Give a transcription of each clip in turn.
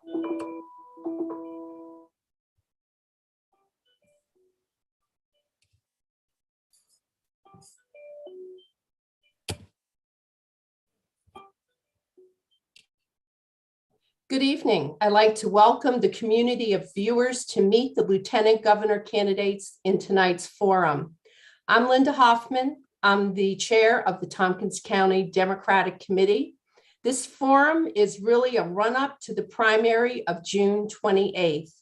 Good evening. I'd like to welcome the community of viewers to meet the Lieutenant Governor candidates in tonight's forum. I'm Linda Hoffman. I'm the chair of the Tompkins County Democratic Committee. This forum is really a run-up to the primary of June 28th.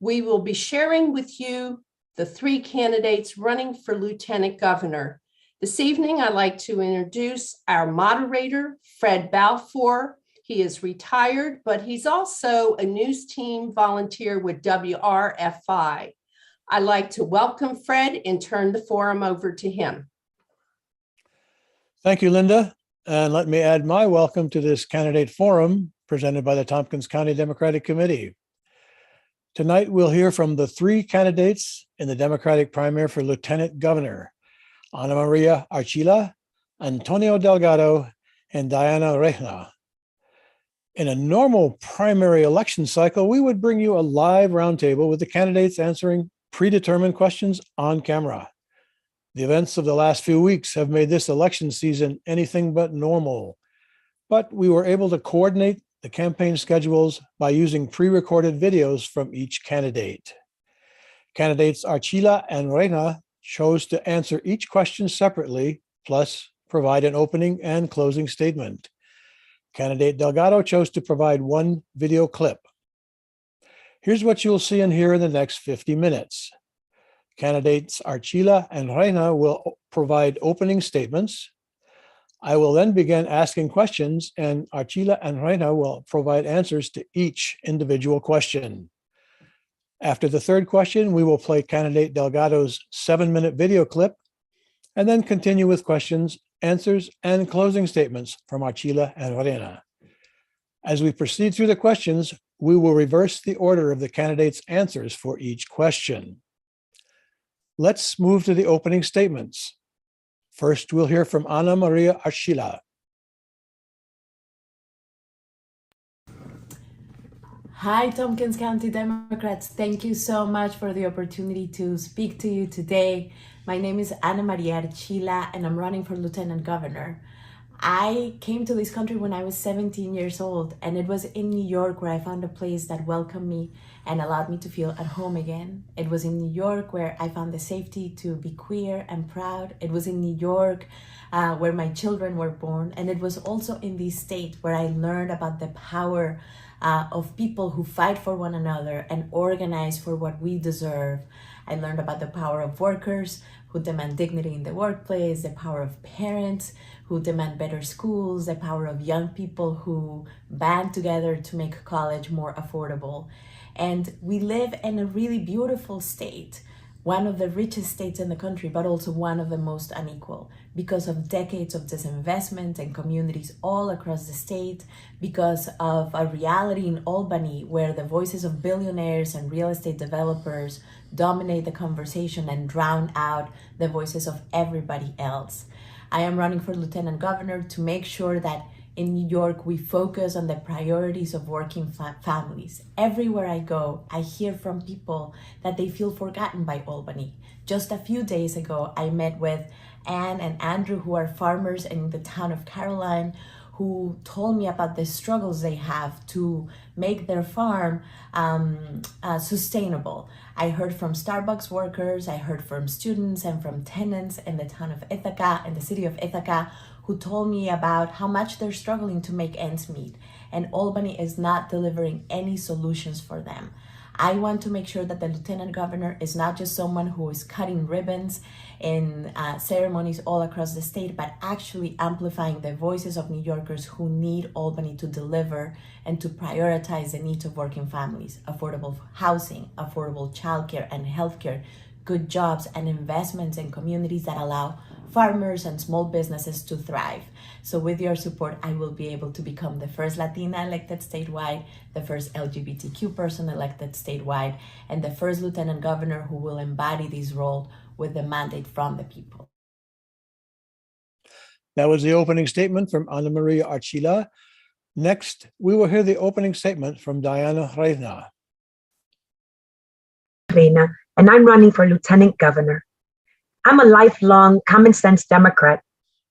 We will be sharing with you the three candidates running for Lieutenant Governor. This evening, I'd like to introduce our moderator, Fred Balfour. He is retired, but he's also a news team volunteer with WRFI. I'd like to welcome Fred and turn the forum over to him. Thank you, Linda. And let me add my welcome to this candidate forum presented by the Tompkins County Democratic Committee. Tonight, we'll hear from the three candidates in the Democratic primary for Lieutenant Governor: Ana Maria Archila, Antonio Delgado, and Diana Reyna. In a normal primary election cycle, we would bring you a live roundtable with the candidates answering predetermined questions on camera. The events of the last few weeks have made this election season anything but normal, but we were able to coordinate the campaign schedules by using pre-recorded videos from each candidate. Candidates Archila and Reyna chose to answer each question separately, plus provide an opening and closing statement. Candidate Delgado chose to provide one video clip. Here's what you'll see and hear in the next 50 minutes. Candidates Archila and Reyna will provide opening statements. I will then begin asking questions, and Archila and Reyna will provide answers to each individual question. After the third question, we will play candidate Delgado's 7-minute video clip, and then continue with questions, answers, and closing statements from Archila and Reyna. As we proceed through the questions, we will reverse the order of the candidates' answers for each question. Let's move to the opening statements. First, we'll hear from Ana Maria Archila. Hi, Tompkins County Democrats. Thank you so much for the opportunity to speak to you today. My name is Ana Maria Archila, and I'm running for Lieutenant Governor. I came to this country when I was 17 years old, and it was in New York where I found a place that welcomed me and allowed me to feel at home again. It was in New York where I found the safety to be queer and proud. It was in New York where my children were born. And it was also in this state where I learned about the power of people who fight for one another and organize for what we deserve. I learned about the power of workers who demand dignity in the workplace, the power of parents who demand better schools, the power of young people who band together to make college more affordable. And we live in a really beautiful state, one of the richest states in the country, but also one of the most unequal because of decades of disinvestment in communities all across the state, because of a reality in Albany where the voices of billionaires and real estate developers dominate the conversation and drown out the voices of everybody else. I am running for Lieutenant Governor to make sure that in New York, we focus on the priorities of working families. Everywhere I go, I hear from people that they feel forgotten by Albany. Just a few days ago, I met with Anne and Andrew, who are farmers in the town of Caroline, who told me about the struggles they have to make their farm sustainable. I heard from Starbucks workers, I heard from students and from tenants in the town of Ithaca, in the city of Ithaca, who told me about how much they're struggling to make ends meet, and Albany is not delivering any solutions for them. I want to make sure that the Lieutenant Governor is not just someone who is cutting ribbons in ceremonies all across the state, but actually amplifying the voices of New Yorkers who need Albany to deliver and to prioritize the needs of working families, affordable housing, affordable childcare and healthcare, good jobs, and investments in communities that allow farmers and small businesses to thrive. So with your support, I will be able to become the first Latina elected statewide, the first LGBTQ person elected statewide, and the first Lieutenant Governor who will embody this role with the mandate from the people. That was the opening statement from Ana Maria Archila. Next, we will hear the opening statement from Diana Reyna. Reyna, and I'm running for Lieutenant Governor. I'm a lifelong common sense Democrat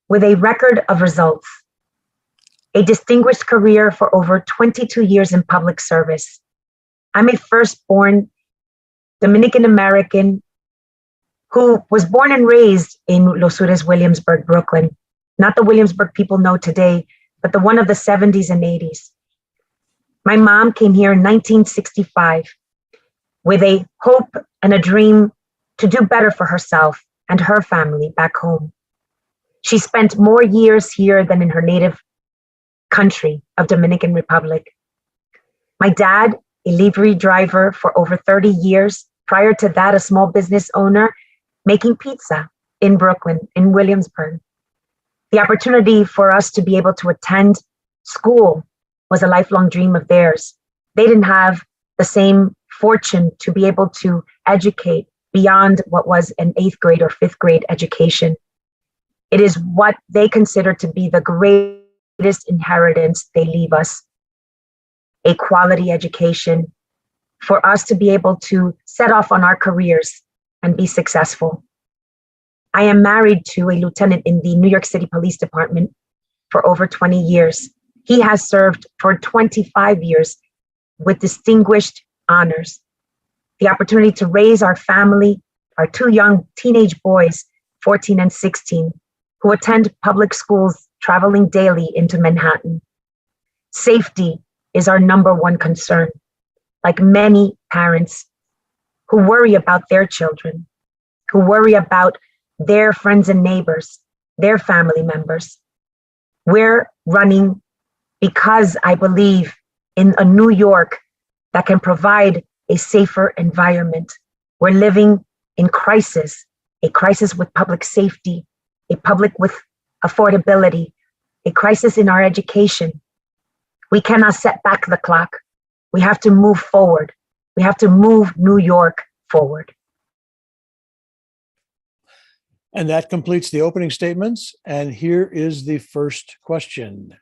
with a record of results, a distinguished career for over 22 years in public service. I'm a firstborn Dominican American who was born and raised in Los Sures, Williamsburg, Brooklyn. Not the Williamsburg people know today, but the one of the 70s and 80s. My mom came here in 1965 with a hope and a dream to do better for herself and her family back home. She spent more years here than in her native country of Dominican Republic. My dad, a livery driver for over 30 years. Prior to that, a small business owner making pizza in Brooklyn, in Williamsburg. The opportunity for us to be able to attend school was a lifelong dream of theirs. They didn't have the same fortune to be able to educate beyond what was an 8th grade or 5th grade education. It is what they consider to be the greatest inheritance they leave us, a quality education for us to be able to set off on our careers and be successful. I am married to a lieutenant in the New York City Police Department for over 20 years. He has served for 25 years with distinguished honors. The opportunity to raise our family, our 2 young teenage boys, 14 and 16, who attend public schools traveling daily into Manhattan. Safety is our number one concern. Like many parents who worry about their children, who worry about their friends and neighbors, their family members. We're running because I believe in a New York that can provide a safer environment. We're living in crisis, a crisis with public safety, a public with affordability, a crisis in our education. We cannot set back the clock. We have to move forward. We have to move New York forward. And that completes the opening statements. And here is the first question.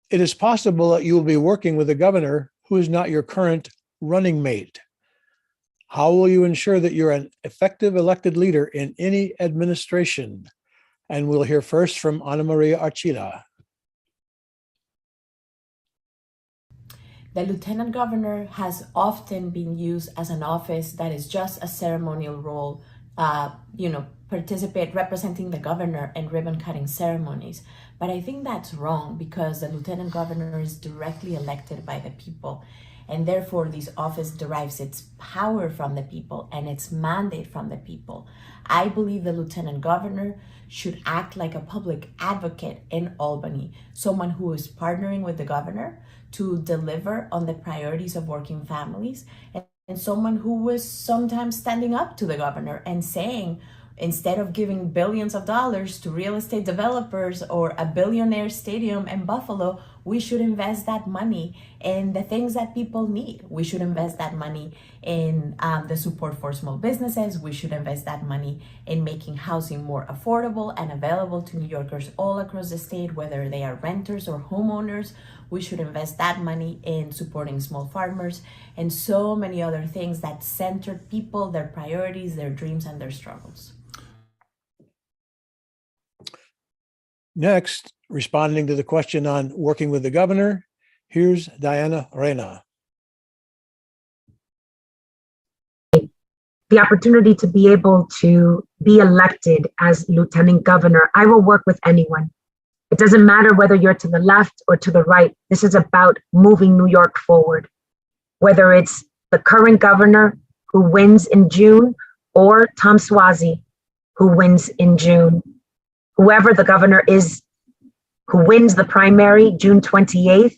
It is possible that you will be working with a governor who is not your current running mate. How will you ensure that you're an effective elected leader in any administration? And we'll hear first from Ana Maria Archila. The lieutenant governor has often been used as an office that is just a ceremonial role, representing the governor in ribbon cutting ceremonies. But I think that's wrong because the lieutenant governor is directly elected by the people. And therefore, this office derives its power from the people and its mandate from the people. I believe the lieutenant governor should act like a public advocate in Albany, someone who is partnering with the governor to deliver on the priorities of working families, and someone who was sometimes standing up to the governor and saying, instead of giving billions of dollars to real estate developers or a billionaire stadium in Buffalo, we should invest that money in the things that people need. We should invest that money in the support for small businesses. We should invest that money in making housing more affordable and available to New Yorkers all across the state, whether they are renters or homeowners. We should invest that money in supporting small farmers and so many other things that center people, their priorities, their dreams, and their struggles. Next, responding to the question on working with the governor, here's Diana Reyna. The opportunity to be able to be elected as lieutenant governor, I will work with anyone. It doesn't matter whether you're to the left or to the right. This is about moving New York forward. Whether it's the current governor who wins in June or Tom Suozzi who wins in June. Whoever the governor is who wins the primary June 28th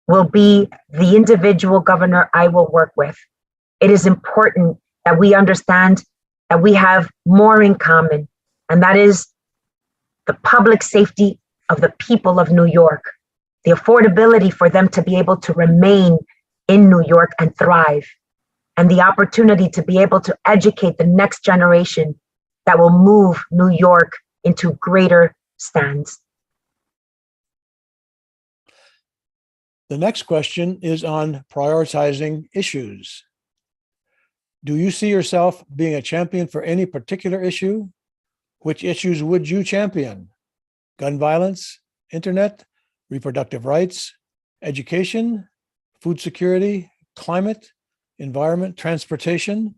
will be the individual governor I will work with. It is important that we understand that we have more in common, and that is the public safety of the people of New York, the affordability for them to be able to remain in New York and thrive, and the opportunity to be able to educate the next generation that will move New York into greater stands. The next question is on prioritizing issues. Do you see yourself being a champion for any particular issue? Which issues would you champion? Gun violence, internet, reproductive rights, education, food security, climate, environment, transportation?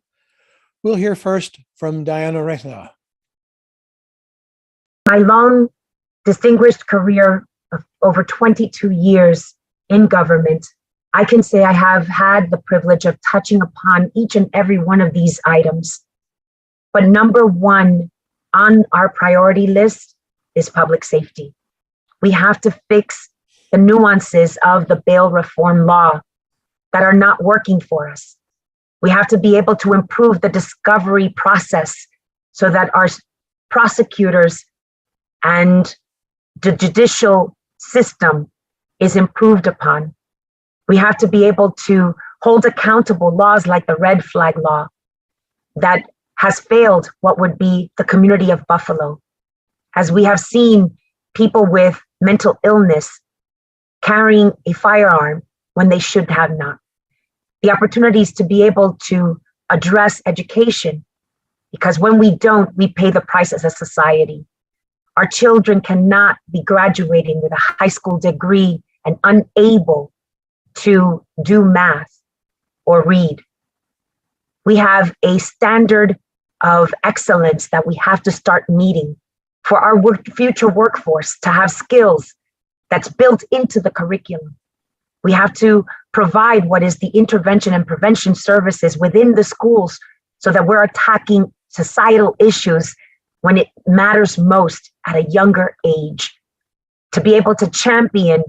We'll hear first from Diana Reyna. My long, distinguished career of over 22 years in government, I can say I have had the privilege of touching upon each and every one of these items. But number one on our priority list is public safety. We have to fix the nuances of the bail reform law that are not working for us. We have to be able to improve the discovery process so that our prosecutors and the judicial system is improved upon. We have to be able to hold accountable laws like the red flag law that has failed what would be the community of Buffalo. As we have seen people with mental illness carrying a firearm when they should have not. The opportunities to be able to address education, because when we don't, we pay the price as a society. Our children cannot be graduating with a high school degree and unable to do math or read. We have a standard of excellence that we have to start meeting for our future workforce to have skills that's built into the curriculum. We have to provide what is the intervention and prevention services within the schools so that we're attacking societal issues when it matters most at a younger age. To be able to champion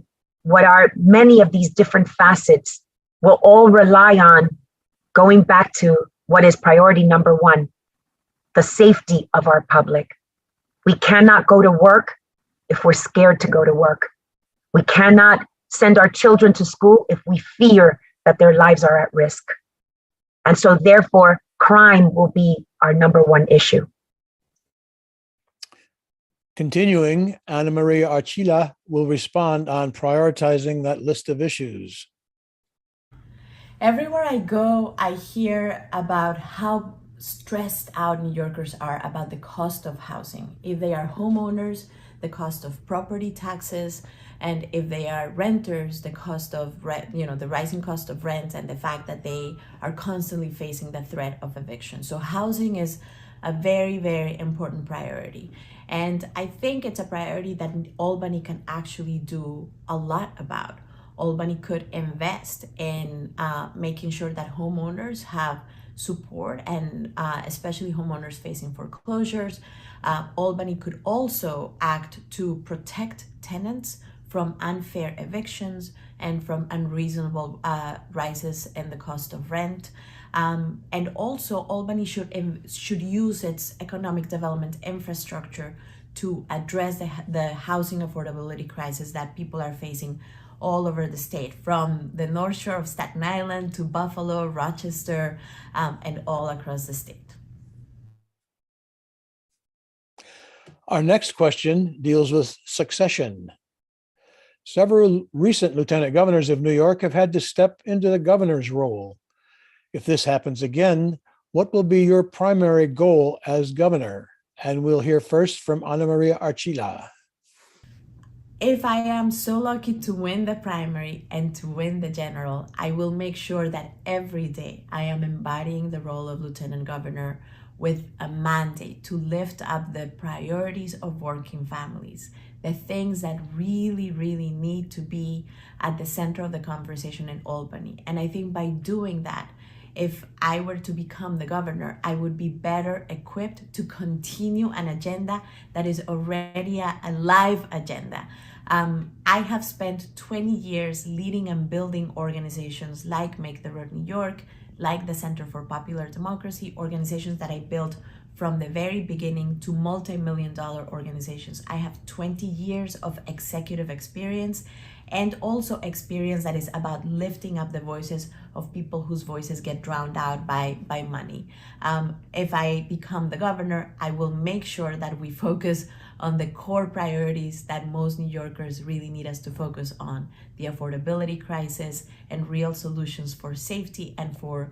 what are many of these different facets will all rely on going back to what is priority number one, the safety of our public. We cannot go to work if we're scared to go to work. We cannot send our children to school if we fear that their lives are at risk. And so therefore, crime will be our number one issue. Continuing, Ana Maria Archila will respond on prioritizing that list of issues. Everywhere I go, I hear about how stressed out New Yorkers are about the cost of housing. If they are homeowners, the cost of property taxes, and if they are renters, the cost of rent, the rising cost of rent and the fact that they are constantly facing the threat of eviction. So housing is a very, very important priority. And I think it's a priority that Albany can actually do a lot about. Albany could invest in making sure that homeowners have support, and especially homeowners facing foreclosures. Albany could also act to protect tenants from unfair evictions and from unreasonable rises in the cost of rent. And also Albany should use its economic development infrastructure to address the housing affordability crisis that people are facing all over the state, from the North Shore of Staten Island to Buffalo, Rochester, and all across the state. Our next question deals with succession. Several recent lieutenant governors of New York have had to step into the governor's role. If this happens again, what will be your primary goal as governor? And we'll hear first from Ana Maria Archila. If I am so lucky to win the primary and to win the general, I will make sure that every day I am embodying the role of lieutenant governor with a mandate to lift up the priorities of working families, the things that really, really need to be at the center of the conversation in Albany. And I think by doing that, if I were to become the governor, I would be better equipped to continue an agenda that is already a live agenda. I have spent 20 years leading and building organizations like Make the Road New York, like the Center for Popular Democracy, organizations that I built from the very beginning to multi-million-dollar organizations. I have 20 years of executive experience and also experience that is about lifting up the voices of people whose voices get drowned out by money. If I become the governor, I will make sure that we focus on the core priorities that most New Yorkers really need us to focus on: the affordability crisis and real solutions for safety and for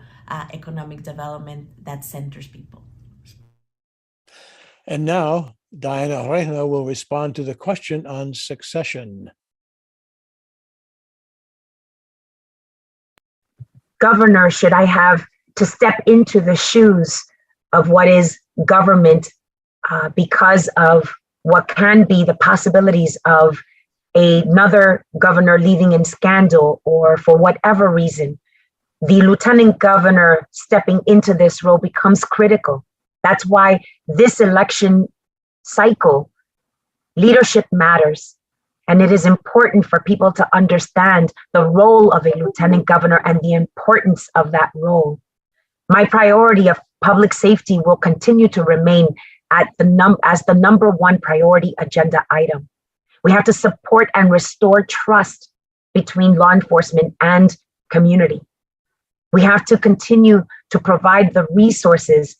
economic development that centers people. And now Diana Reyna will respond to the question on succession. Governor, should I have to step into the shoes of what is government because of what can be the possibilities of another governor leaving in scandal, or for whatever reason, the lieutenant governor stepping into this role becomes critical. That's why this election cycle, leadership matters. And it is important for people to understand the role of a lieutenant governor and the importance of that role. My priority of public safety will continue to remain as the number one priority agenda item. We have to support and restore trust between law enforcement and community. We have to continue to provide the resources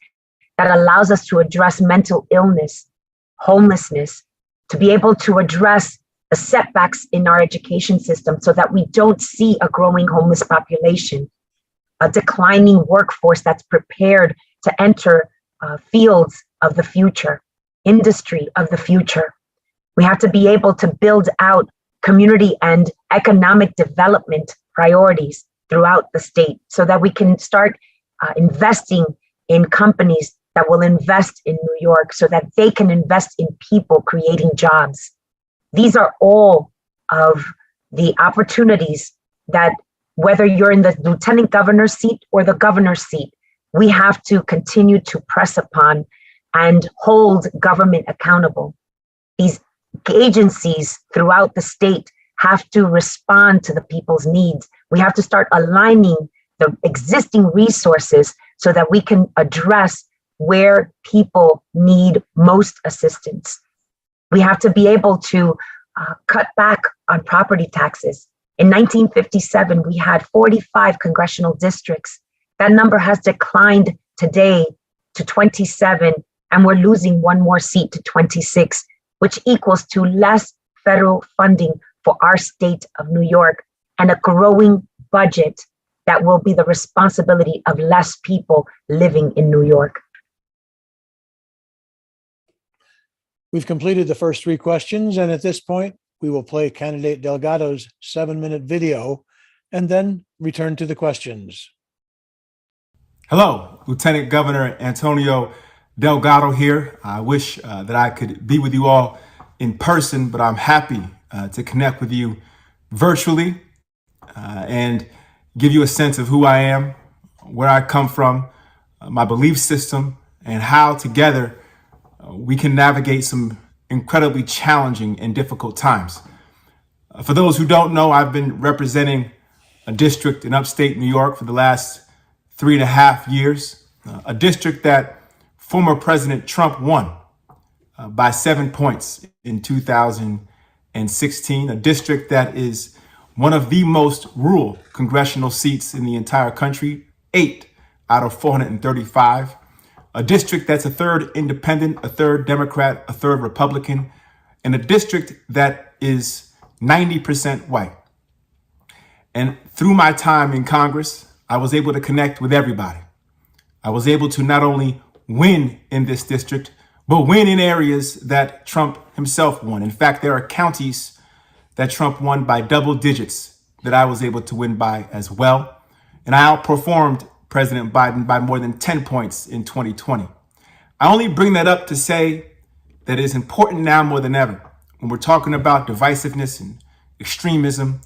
that allows us to address mental illness, homelessness, to be able to address the setbacks in our education system so that we don't see a growing homeless population, a declining workforce that's prepared to enter fields of the future, industry of the future. We have to be able to build out community and economic development priorities throughout the state so that we can start investing in companies that will invest in New York so that they can invest in people creating jobs. These are all of the opportunities that, whether you're in the lieutenant governor's seat or the governor's seat, we have to continue to press upon and hold government accountable. These agencies throughout the state have to respond to the people's needs. We have to start aligning the existing resources so that we can address where people need most assistance. We have to be able to cut back on property taxes. In 1957, we had 45 congressional districts. That number has declined today to 27, and we're losing one more seat to 26, which equals to less federal funding for our state of New York and a growing budget that will be the responsibility of less people living in New York. We've completed the first three questions, and at this point, we will play candidate Delgado's 7-minute video and then return to the questions. Hello, Lieutenant Governor Antonio Delgado here. I wish that I could be with you all in person, but I'm happy to connect with you virtually and give you a sense of who I am, where I come from, my belief system, and how together we can navigate some incredibly challenging and difficult times. For those who don't know, I've been representing a district in upstate New York for the last 3.5 years, a district that former President Trump won by 7 points in 2016, a district that is one of the most rural congressional seats in the entire country, 8 out of 435. A district that's a third independent, a third Democrat, a third Republican, and a district that is 90% white. And through my time in Congress, I was able to connect with everybody. I was able to not only win in this district, but win in areas that Trump himself won. In fact, there are counties that Trump won by double digits that I was able to win by as well. And I outperformed President Biden by more than 10 points in 2020. I only bring that up to say that it is important now more than ever, when we're talking about divisiveness and extremism,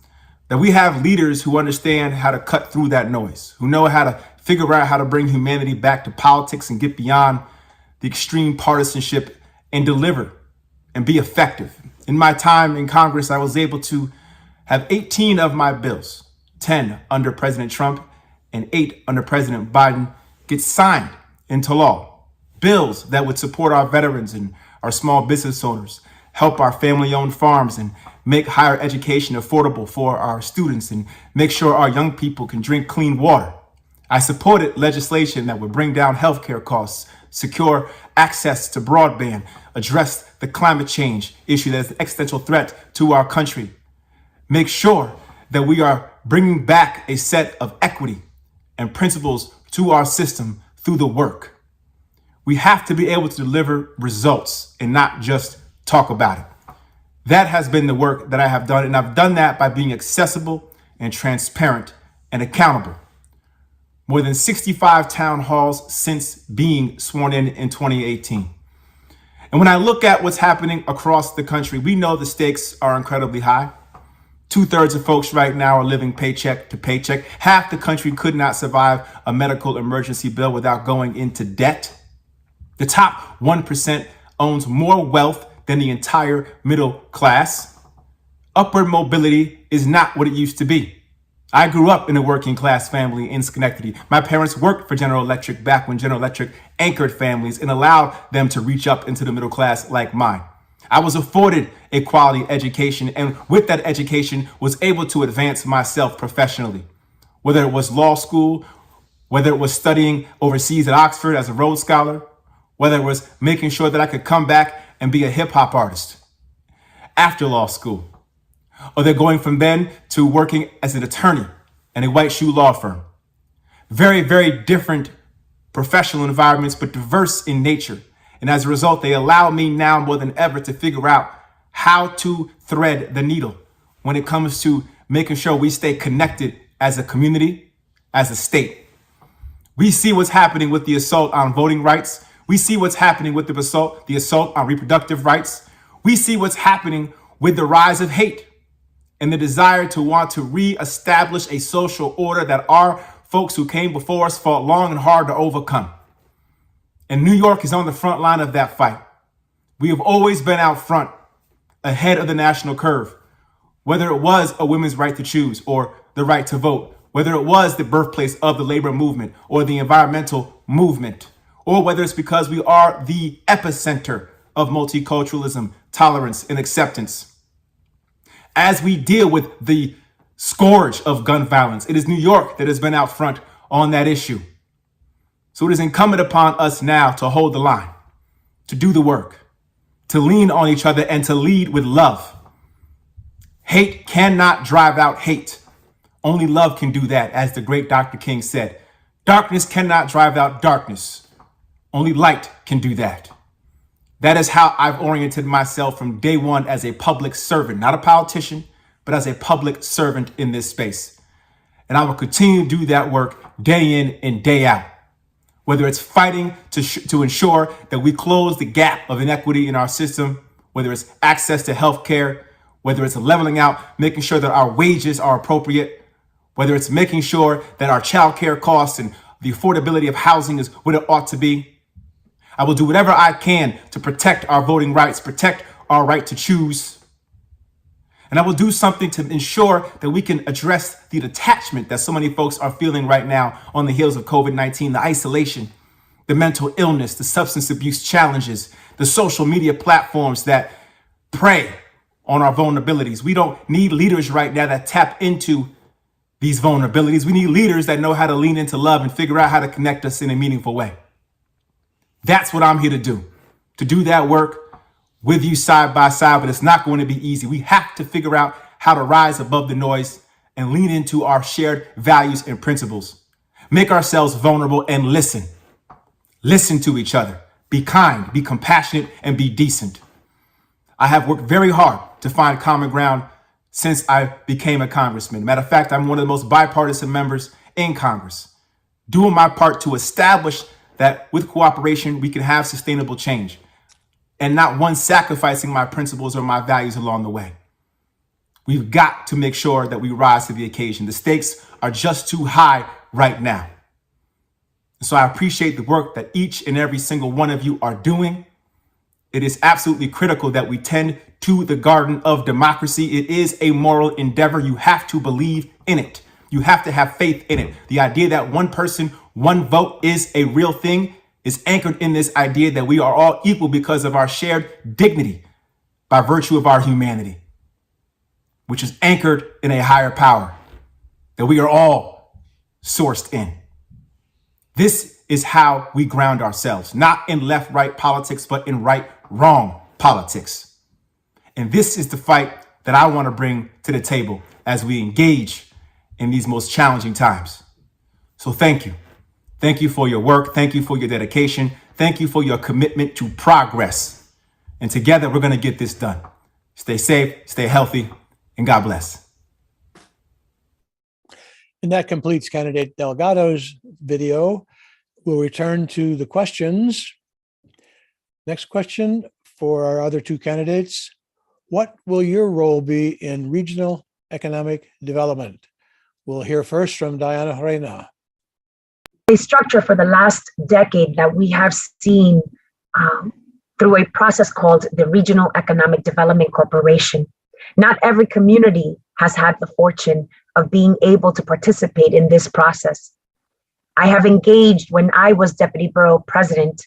that we have leaders who understand how to cut through that noise, who know how to figure out how to bring humanity back to politics and get beyond the extreme partisanship and deliver and be effective. In my time in Congress, I was able to have 18 of my bills, 10 under President Trump and 8 under President Biden, get signed into law. bills that would support our veterans and our small business owners, help our family-owned farms, and make higher education affordable for our students, and make sure our young people can drink clean water. I supported legislation that would bring down healthcare costs, secure access to broadband, address the climate change issue that is an existential threat to our country, make sure that we are bringing back a set of equity and principles to our system through the work. We have to be able to deliver results and not just talk about it. That has been the work that I have done, and I've done that by being accessible and transparent and accountable. More than 65 town halls since being sworn in 2018. And when I look at what's happening across the country, we know the stakes are incredibly high. 2/3 of folks right now are living paycheck to paycheck. Half the country could not survive a medical emergency bill without going into debt. The top 1% owns more wealth than the entire middle class. Upward mobility is not what it used to be. I grew up in a working class family in Schenectady. My parents worked for General Electric back when General Electric anchored families and allowed them to reach up into the middle class like mine. I was afforded a quality education, and with that education was able to advance myself professionally. Whether it was law school, whether it was studying overseas at Oxford as a Rhodes Scholar, whether it was making sure that I could come back and be a hip hop artist after law school, or they're going from then to working as an attorney in a white shoe law firm. Very, very different professional environments, but diverse in nature. And as a result, they allow me now more than ever to figure out how to thread the needle when it comes to making sure we stay connected as a community, as a state. We see what's happening with the assault on voting rights. We see what's happening with the assault on reproductive rights. We see what's happening with the rise of hate and the desire to want to reestablish a social order that our folks who came before us fought long and hard to overcome. And New York is on the front line of that fight. We have always been out front, ahead of the national curve, whether it was a women's right to choose or the right to vote, whether it was the birthplace of the labor movement or the environmental movement, or whether it's because we are the epicenter of multiculturalism, tolerance, and acceptance. As we deal with the scourge of gun violence, it is New York that has been out front on that issue. So it is incumbent upon us now to hold the line, to do the work, to lean on each other, and to lead with love. Hate cannot drive out hate. Only love can do that, as the great Dr. King said. Darkness cannot drive out darkness. Only light can do that. That is how I've oriented myself from day one as a public servant, not a politician, but as a public servant in this space. And I will continue to do that work day in and day out. Whether it's fighting to ensure that we close the gap of inequity in our system, whether it's access to health care, whether it's leveling out, making sure that our wages are appropriate, whether it's making sure that our child care costs and the affordability of housing is what it ought to be. I will do whatever I can to protect our voting rights, protect our right to choose. And I will do something to ensure that we can address the detachment that so many folks are feeling right now on the heels of COVID-19, the isolation, the mental illness, the substance abuse challenges, the social media platforms that prey on our vulnerabilities. We don't need leaders right now that tap into these vulnerabilities. We need leaders that know how to lean into love and figure out how to connect us in a meaningful way. That's what I'm here to do that work with you side by side, but it's not going to be easy. We have to figure out how to rise above the noise and lean into our shared values and principles. Make ourselves vulnerable and listen. Listen to each other. Be kind, be compassionate, and be decent. I have worked very hard to find common ground since I became a congressman. Matter of fact, I'm one of the most bipartisan members in Congress, doing my part to establish that with cooperation, we can have sustainable change, and not one sacrificing my principles or my values along the way. We've got to make sure that we rise to the occasion. The stakes are just too high right now. So I appreciate the work that each and every single one of you are doing. It is absolutely critical that we tend to the garden of democracy. It is a moral endeavor. You have to believe in it. You have to have faith in it. The idea that one person, one vote is a real thing is anchored in this idea that we are all equal because of our shared dignity by virtue of our humanity, which is anchored in a higher power that we are all sourced in. This is how we ground ourselves, not in left-right politics, but in right-wrong politics. And this is the fight that I want to bring to the table as we engage in these most challenging times. So thank you. Thank you for your work. Thank you for your dedication. Thank you for your commitment to progress. And together, we're going to get this done. Stay safe, stay healthy, and God bless. And that completes candidate Delgado's video. We'll return to the questions. Next question for our other two candidates. What will your role be in regional economic development? We'll hear first from Diana Reyna. A structure for the last decade that we have seen through a process called the Regional Economic Development Corporation. Not every community has had the fortune of being able to participate in this process. I have engaged when I was deputy borough president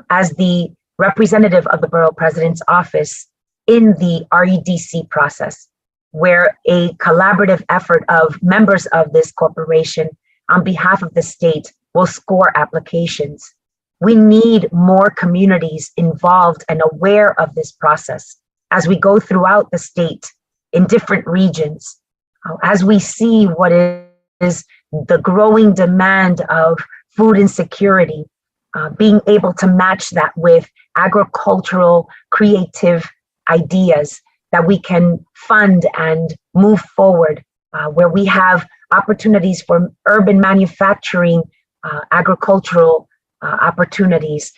as the representative of the borough president's office in the REDC process, where a collaborative effort of members of this corporation on behalf of the state will score applications. We need more communities involved and aware of this process as we go throughout the state in different regions, as we see what is the growing demand of food insecurity, being able to match that with agricultural creative ideas that we can fund and move forward, where we have opportunities for urban manufacturing, agricultural opportunities,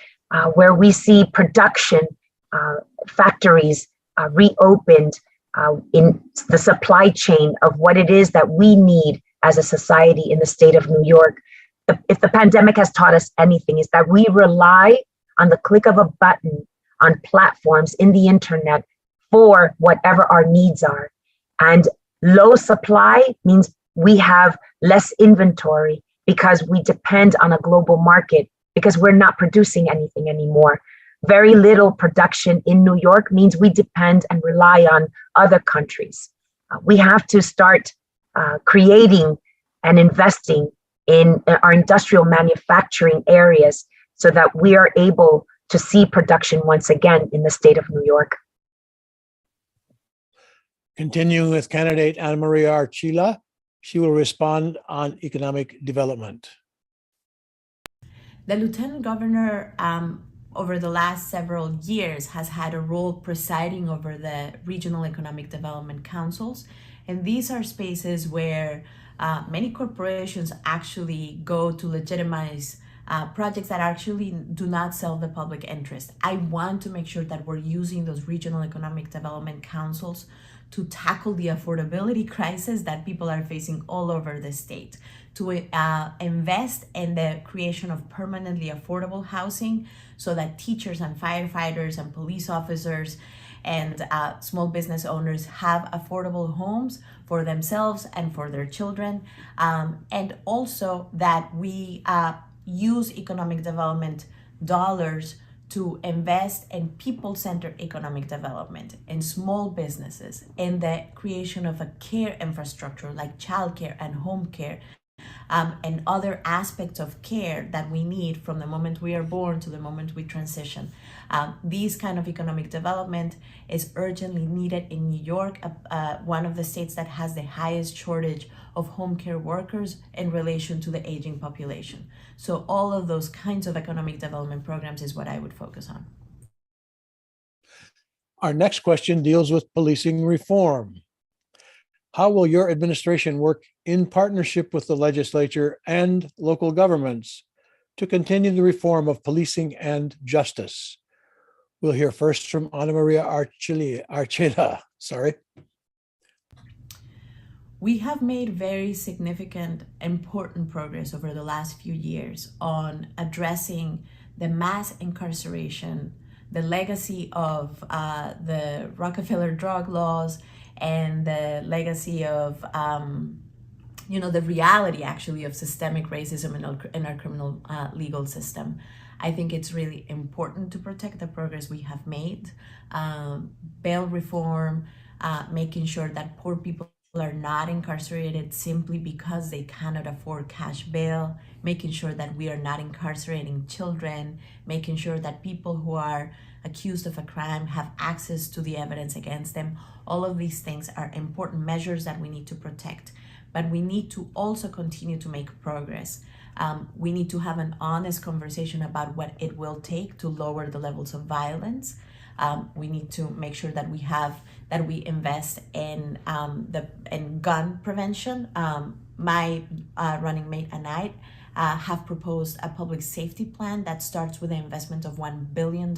where we see production factories reopened in the supply chain of what it is that we need as a society in the state of New York. If the pandemic has taught us anything, is that we rely on the click of a button on platforms in the internet for whatever our needs are. And low supply means we have less inventory because we depend on a global market because we're not producing anything anymore. Very little production in New York means we depend and rely on other countries. We have to start creating and investing in our industrial manufacturing areas so that we are able to see production once again in the state of New York. Continuing with candidate Ana Maria Archila, she will respond on economic development. The Lieutenant Governor over the last several years has had a role presiding over the Regional Economic Development Councils. And these are spaces where many corporations actually go to legitimize projects that actually do not serve the public interest. I want to make sure that we're using those Regional Economic Development Councils to tackle the affordability crisis that people are facing all over the state, to invest in the creation of permanently affordable housing so that teachers and firefighters and police officers and small business owners have affordable homes for themselves and for their children. And also that we use economic development dollars to invest in people-centered economic development, in small businesses, in the creation of a care infrastructure like childcare and home care, and other aspects of care that we need from the moment we are born to the moment we transition. These kind of economic development is urgently needed in New York, one of the states that has the highest shortage of home care workers in relation to the aging population. So all of those kinds of economic development programs is what I would focus on. Our next question deals with policing reform. How will your administration work in partnership with the legislature and local governments to continue the reform of policing and justice? We'll hear first from Ana Maria Archila. We have made very significant, important progress over the last few years on addressing the mass incarceration, the legacy of the Rockefeller drug laws, and the legacy of, the reality actually of systemic racism in our criminal legal system. I think it's really important to protect the progress we have made. Bail reform, making sure that poor people are not incarcerated simply because they cannot afford cash bail, making sure that we are not incarcerating children, making sure that people who are accused of a crime have access to the evidence against them. All of these things are important measures that we need to protect, but we need to also continue to make progress. We need to have an honest conversation about what it will take to lower the levels of violence. We need to make sure that we invest in gun prevention. My running mate and I have proposed a public safety plan that starts with an investment of $1 billion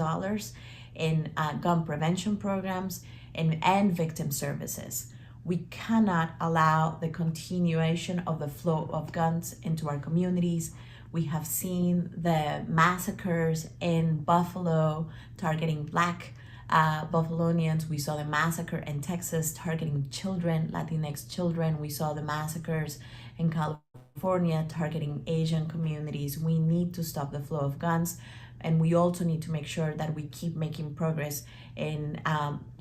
in gun prevention programs and victim services. We cannot allow the continuation of the flow of guns into our communities. We have seen the massacres in Buffalo targeting Black Buffalonians. We saw the massacre in Texas targeting children, Latinx children. We saw the massacres in California targeting Asian communities. We need to stop the flow of guns. And we also need to make sure that we keep making progress in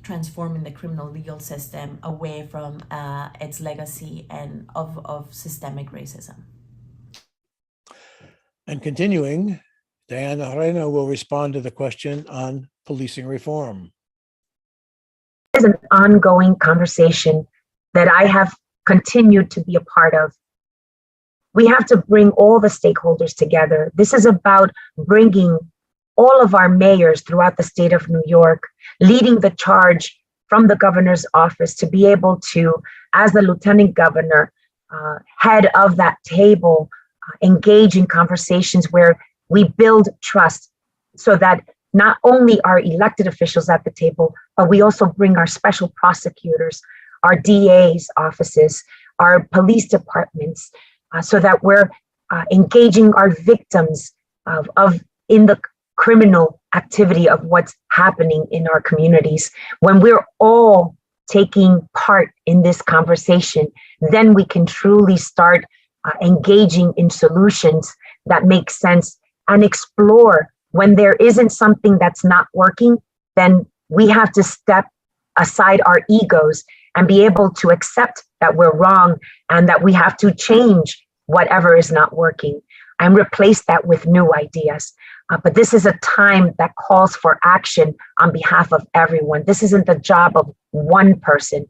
transforming the criminal legal system away from its legacy and of systemic racism. And continuing, Diana Reyna will respond to the question on policing reform. It is an ongoing conversation that I have continued to be a part of. We have to bring all the stakeholders together. This is about bringing all of our mayors throughout the state of New York, leading the charge from the governor's office to be able to, as the lieutenant governor, head of that table, engage in conversations where we build trust so that not only are elected officials at the table, but we also bring our special prosecutors, our DA's offices, our police departments, so that we're engaging our victims in the criminal activity of what's happening in our communities. When we're all taking part in this conversation, then we can truly start engaging in solutions that make sense and explore. When there isn't something that's not working, then we have to step aside our egos and be able to accept that we're wrong and that we have to change whatever is not working and replace that with new ideas. But this is a time that calls for action on behalf of everyone. This isn't the job of one person.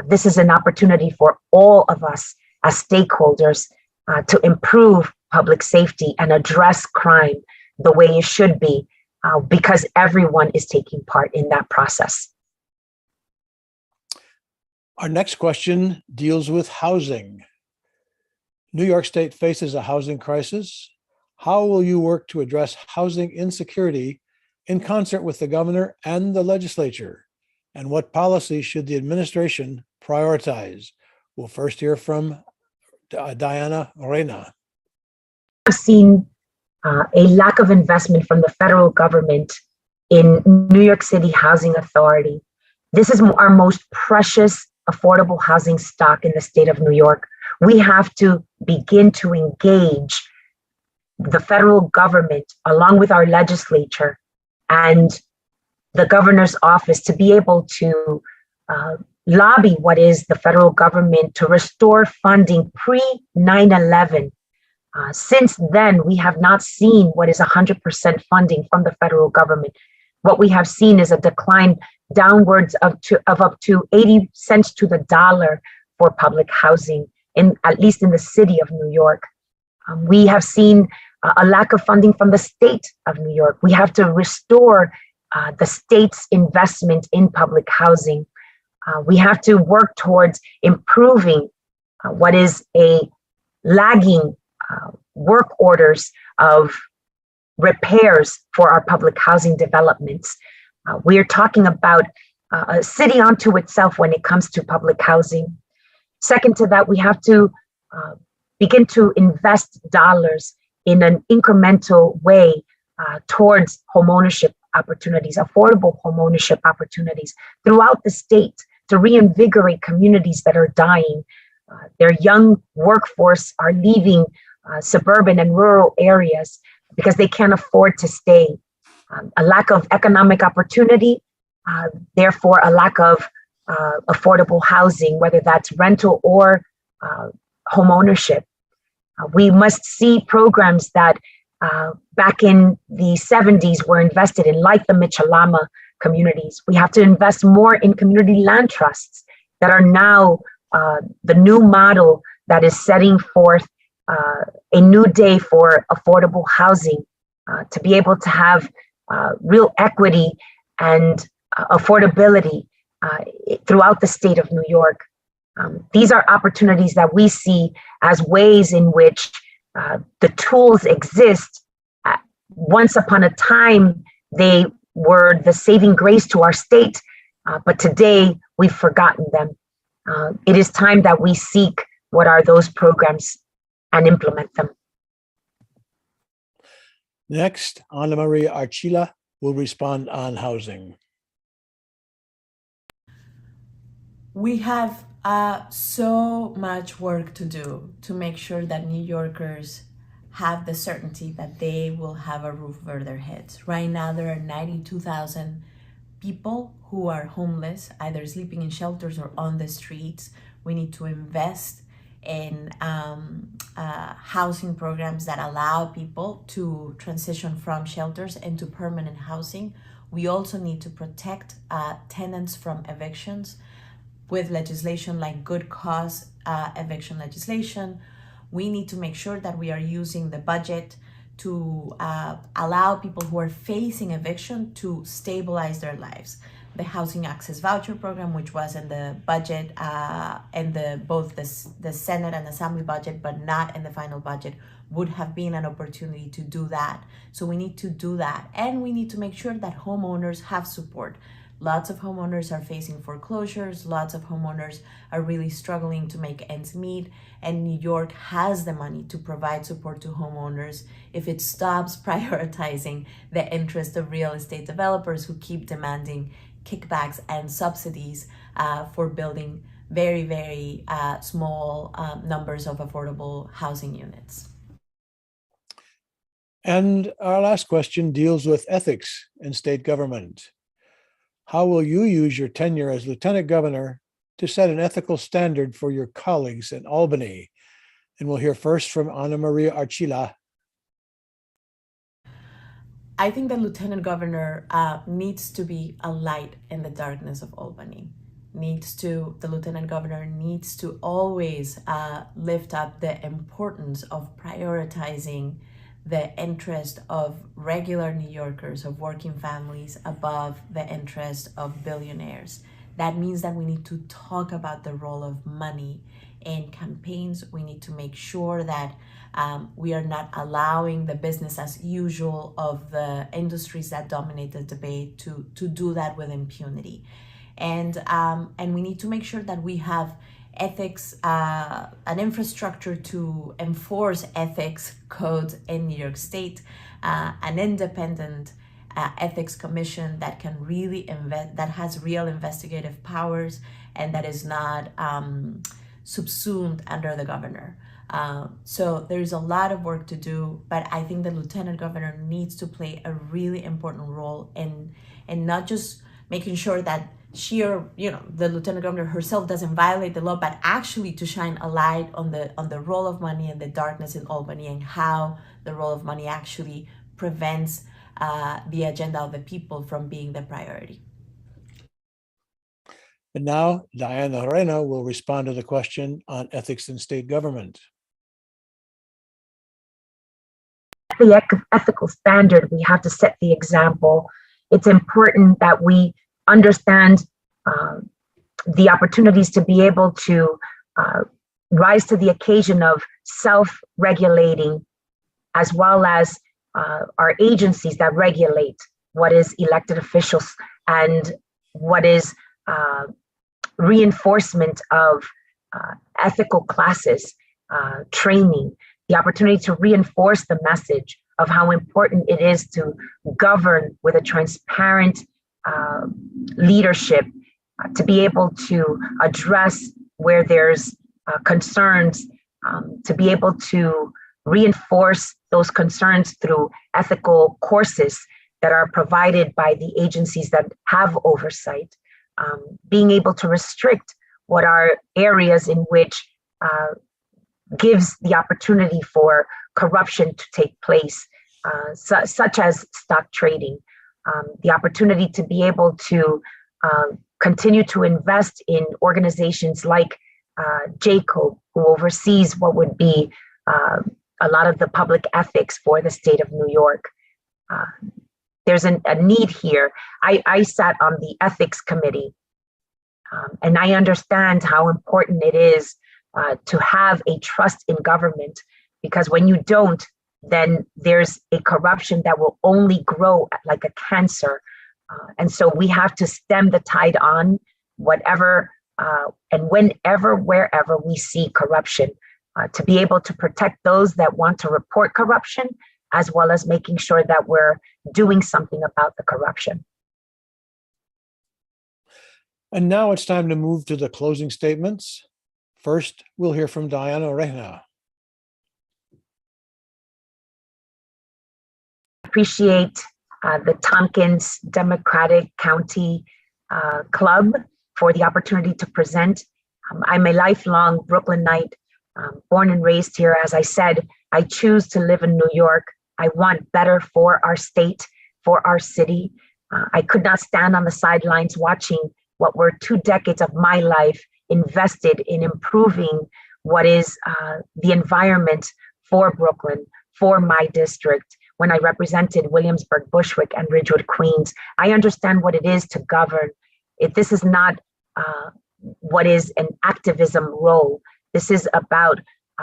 This is an opportunity for all of us as stakeholders to improve public safety and address crime the way it should be, because everyone is taking part in that process. Our next question deals with housing. New York State faces a housing crisis. How will you work to address housing insecurity in concert with the governor and the legislature? And what policy should the administration prioritize? We'll first hear from Diana Reyna. I've seen a lack of investment from the federal government in New York City Housing Authority. This is our most precious affordable housing stock in the state of New York. We have to begin to engage the federal government along with our legislature and the governor's office to be able to lobby what is the federal government to restore funding pre-9/11. Since then, we have not seen what is 100% funding from the federal government. What we have seen is a decline downwards of up to 80 cents to the dollar for public housing, at least in the city of New York. We have seen a lack of funding from the state of New York. We have to restore the state's investment in public housing. We have to work towards improving what is a lagging work orders of repairs for our public housing developments. We are talking about a city unto itself when it comes to public housing. Second to that, we have to begin to invest dollars in an incremental way towards homeownership opportunities, affordable homeownership opportunities throughout the state to reinvigorate communities that are dying. Their young workforce are leaving suburban and rural areas. because they can't afford to stay. A lack of economic opportunity, therefore a lack of affordable housing, whether that's rental or home ownership. We must see programs that back in the 70s were invested in, like the Michalama communities. We have to invest more in community land trusts that are now the new model that is setting forth a new day for affordable housing, to be able to have real equity and affordability throughout the state of New York. These are opportunities that we see as ways in which the tools exist. Once upon a time, they were the saving grace to our state, but today we've forgotten them. It is time that we seek what are those programs and implement them. Next, Anna Maria Archila will respond on housing. We have so much work to do to make sure that New Yorkers have the certainty that they will have a roof over their heads. Right now, there are 92,000 people who are homeless, either sleeping in shelters or on the streets. We need to invest in housing programs that allow people to transition from shelters into permanent housing. We also need to protect tenants from evictions with legislation like good cause eviction legislation. We need to make sure that we are using the budget to allow people who are facing eviction to stabilize their lives. The Housing Access Voucher Program, which was in the budget and both the Senate and Assembly budget, but not in the final budget, would have been an opportunity to do that. So we need to do that. And we need to make sure that homeowners have support. Lots of homeowners are facing foreclosures. Lots of homeowners are really struggling to make ends meet. And New York has the money to provide support to homeowners if it stops prioritizing the interest of real estate developers who keep demanding kickbacks and subsidies for building very, very small numbers of affordable housing units. And our last question deals with ethics in state government. How will you use your tenure as Lieutenant Governor to set an ethical standard for your colleagues in Albany? And we'll hear first from Anna Maria Archila. I think the Lieutenant Governor needs to be a light in the darkness of Albany. The Lieutenant Governor needs to always lift up the importance of prioritizing the interest of regular New Yorkers, of working families, above the interest of billionaires. That means that we need to talk about the role of money in campaigns. We need to make sure that we are not allowing the business as usual of the industries that dominate the debate to do that with impunity. And we need to make sure that we have ethics, an infrastructure to enforce ethics codes in New York State, an independent ethics commission that can really that has real investigative powers and that is not subsumed under the governor. So there's a lot of work to do, but I think the Lieutenant Governor needs to play a really important role in not just making sure that she or the Lieutenant Governor herself doesn't violate the law, but actually to shine a light on the role of money and the darkness in Albany and how the role of money actually prevents the agenda of the people from being the priority. And now Diana Reyna will respond to the question on ethics in state government. The ethical standard, we have to set the example. It's important that we understand the opportunities to be able to rise to the occasion of self-regulating, as well as our agencies that regulate what is elected officials and what is reinforcement of ethical classes, training, the opportunity to reinforce the message of how important it is to govern with a transparent leadership, to be able to address where there's concerns, to be able to reinforce those concerns through ethical courses that are provided by the agencies that have oversight, being able to restrict what are areas in which gives the opportunity for corruption to take place, such as stock trading, the opportunity to be able to continue to invest in organizations like JCO, who oversees what would be a lot of the public ethics for the state of New York. There's a need here. I sat on the ethics committee, and I understand how important it is to have a trust in government, because when you don't, then there's a corruption that will only grow like a cancer. And so we have to stem the tide on whatever and whenever, wherever we see corruption, to be able to protect those that want to report corruption, as well as making sure that we're doing something about the corruption. And now it's time to move to the closing statements. First, we'll hear from Diana Reyna. Appreciate the Tompkins Democratic County Club for the opportunity to present. I'm a lifelong Brooklynite, born and raised here. As I said, I choose to live in New York. I want better for our state, for our city. I could not stand on the sidelines watching what were 2 decades of my life invested in improving what is the environment for Brooklyn, for my district. When I represented Williamsburg, Bushwick, and Ridgewood, Queens, I understand what it is to govern. This is not what is an activism role. This is about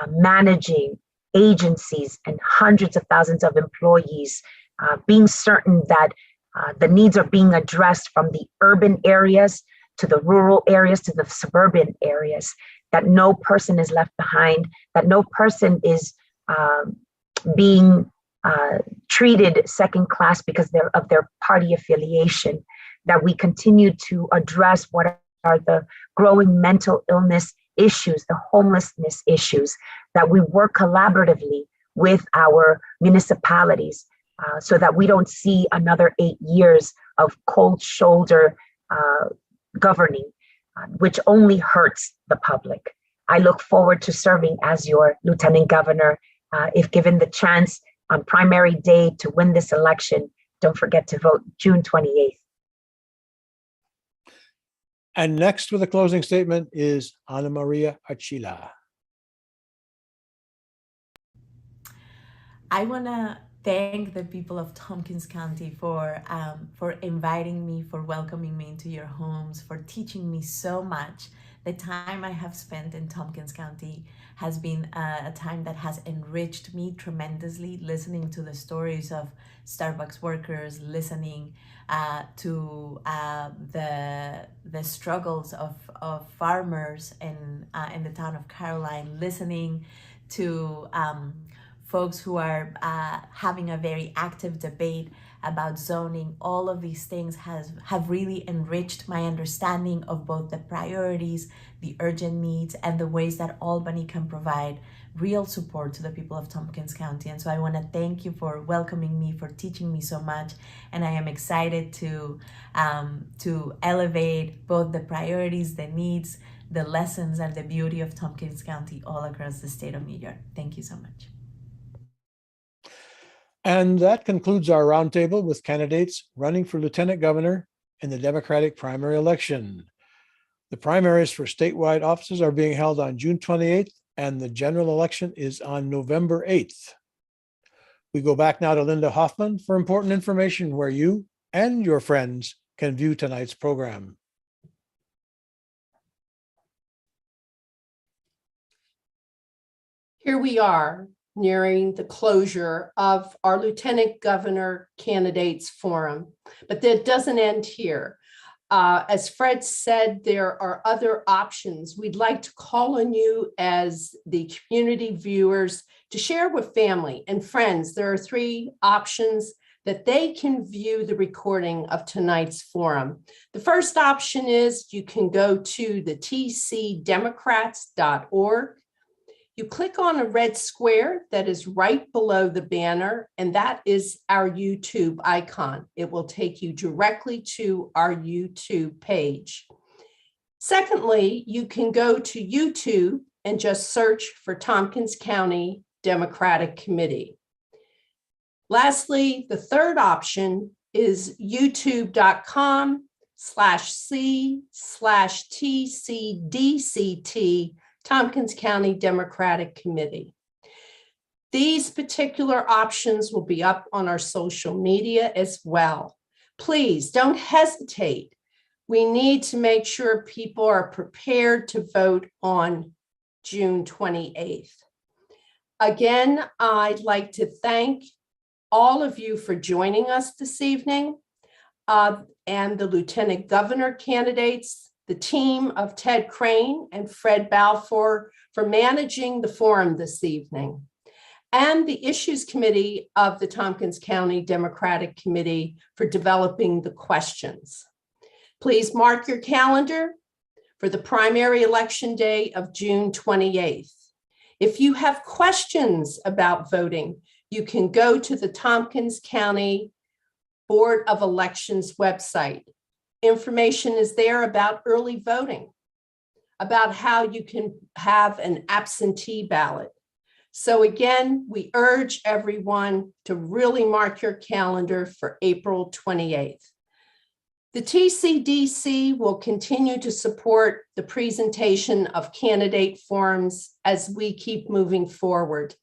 managing agencies and hundreds of thousands of employees, being certain that the needs are being addressed from the urban areas to the rural areas to the suburban areas, that no person is left behind, that no person is being treated second class because of their party affiliation, that we continue to address what are the growing mental illness issues, the homelessness issues, that we work collaboratively with our municipalities so that we don't see another 8 years of cold shoulder governing, which only hurts the public. I look forward to serving as your Lieutenant Governor. If given the chance on primary day to win this election, don't forget to vote June 28th. And next with a closing statement is Ana Maria Archila. I want to thank the people of Tompkins County for inviting me, for welcoming me into your homes, for teaching me so much. The time I have spent in Tompkins County has been a time that has enriched me tremendously, listening to the stories of Starbucks workers, listening to the struggles of farmers in the town of Caroline, listening to folks who are having a very active debate about zoning. All of these things have really enriched my understanding of both the priorities, the urgent needs, and the ways that Albany can provide real support to the people of Tompkins County. And so I want to thank you for welcoming me, for teaching me so much. And I am excited to elevate both the priorities, the needs, the lessons, and the beauty of Tompkins County all across the state of New York. Thank you so much. And that concludes our roundtable with candidates running for Lieutenant Governor in the Democratic primary election. The primaries for statewide offices are being held on June 28th, and the general election is on November 8th. We go back now to Linda Hoffman for important information where you and your friends can view tonight's program. Here we are, nearing the closure of our Lieutenant Governor Candidates Forum. But that doesn't end here. As Fred said, there are other options. We'd like to call on you as the community viewers to share with family and friends. There are 3 options that they can view the recording of tonight's forum. The first option is you can go to the tcdemocrats.org. You click on a red square that is right below the banner, and that is our YouTube icon. It will take you directly to our YouTube page. Secondly, you can go to YouTube and just search for Tompkins County Democratic Committee. Lastly, the third option is youtube.com/C/TCDCT Tompkins County Democratic Committee. These particular options will be up on our social media as well. Please don't hesitate. We need to make sure people are prepared to vote on June 28th. Again, I'd like to thank all of you for joining us this evening, and the Lieutenant Governor candidates, the team of Ted Crane and Fred Balfour for managing the forum this evening, and the Issues Committee of the Tompkins County Democratic Committee for developing the questions. Please mark your calendar for the primary election day of June 28th. If you have questions about voting, you can go to the Tompkins County Board of Elections website. Information is there about early voting, about how you can have an absentee ballot. So again, we urge everyone to really mark your calendar for April 28th. The TCDC will continue to support the presentation of candidate forums as we keep moving forward.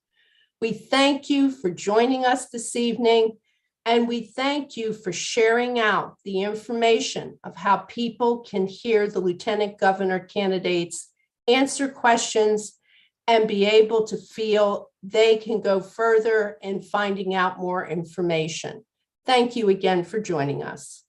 We thank you for joining us this evening, and we thank you for sharing out the information of how people can hear the Lieutenant Governor candidates answer questions and be able to feel they can go further in finding out more information. Thank you again for joining us.